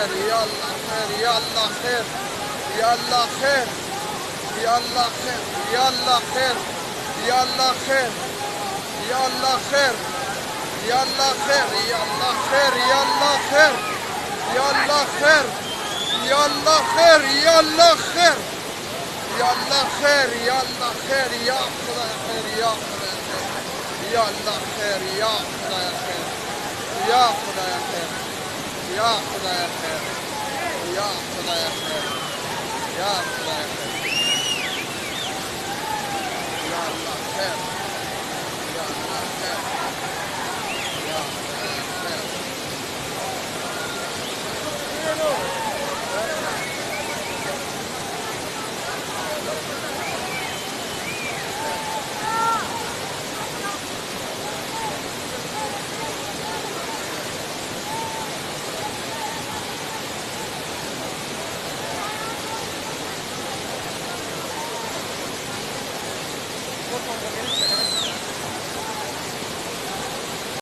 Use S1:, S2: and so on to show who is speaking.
S1: خير، يلا خير، يلا خير، يلا خير، يلا خير، يلا خير، يلا خير، يلا خير، يلا خير، يلا خير، يلا خير، يلا خير، يلا خير، يلا خير، يلا خير، يلا خير، يا خدا خير، يا خدا خير، يلا خير، يا خدا خير، يا خدا خير، يا خدا خير، يا خدا خير، يا خدا خير، يلا خير، يلا خير، يا خدا خير.
S2: Por favor,